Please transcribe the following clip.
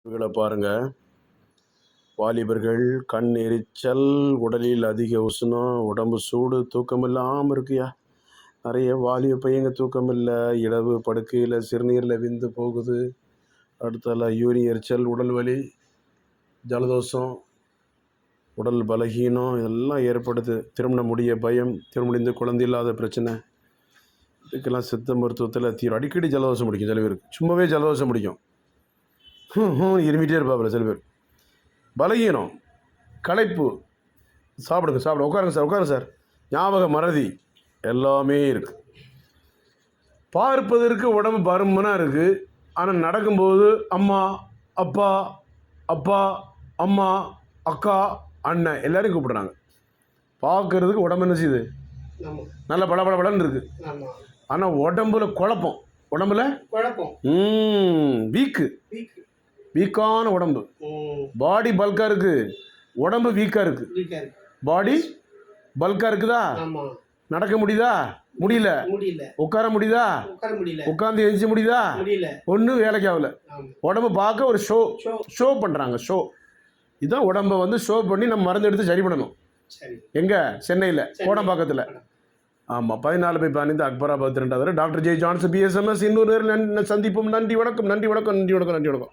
இவங்களை பாருங்க, வாலிபர்கள் கண் எரிச்சல், உடலில் அதிக உஷ்ணம், உடம்பு சூடு, தூக்கம் இல்லாமல் இருக்குயா. நிறைய வாலிப பையங்க தூக்கம் இல்லை, இரவு படுக்கையில் சிறுநீரில் விந்து போகுது. அடுத்தால யூரி எரிச்சல், உடல் வலி, ஜலதோஷம், உடல் பலகீனம் இதெல்லாம் ஏற்படுது. திருமணம் முடிய பயம், திருமணிந்து குழந்தை இல்லாத பிரச்சனை, இதுக்கெல்லாம் சித்த மருத்துவத்தில் தீரும். அடிக்கடி ஜலதோஷம் முடிக்கும் சில பேருக்கு, சும்மாவே ஜலதோஷம் முடிக்கும், இருமிட்டே இருப்பாப்புல சில பேர். பலகீனம், களைப்பு, சாப்பிடுங்க சாப்பிடுங்க, உட்காருங்க சார், ஞாபக மறதி எல்லாமே இருக்குது. பார்ப்பதற்கு உடம்பு பருமனாக இருக்குது, ஆனால் நடக்கும்போது அம்மா அப்பா அப்பா அம்மா அக்கா அண்ணன் எல்லாரையும் கூப்பிடுறாங்க. பார்க்கறதுக்கு உடம்பு என்ன செய்யுது, நல்ல பளபளன்னு இருக்குது, ஆனால் உடம்புல குழப்பம், உடம்புல வீக்கான உடம்பு. பாடி பல்காக இருக்குது, உடம்பு வீக்காக இருக்குது. பாடி பல்காக இருக்குதா, நடக்க முடியுதா, முடியல. உட்கார முடியுதா, உட்காந்து எழுச்சி முடியுதா, ஒன்றும் வேலைக்கு ஆகல. உடம்பு பார்க்க ஒரு ஷோ பண்ணுறாங்க. ஷோ இதுதான் உடம்பை வந்து ஷோ பண்ணி நம்ம மருந்து எடுத்து சரி பண்ணணும். எங்கே? சென்னையில் கோடம்பாக்கத்தில். ஆமாம், 14/12 அக்பராபாத் 2வது டாக்டர் ஜே ஜான்சன் BSMS. இன்னொரு நேரம் சந்திப்போம். நன்றி வணக்கம்.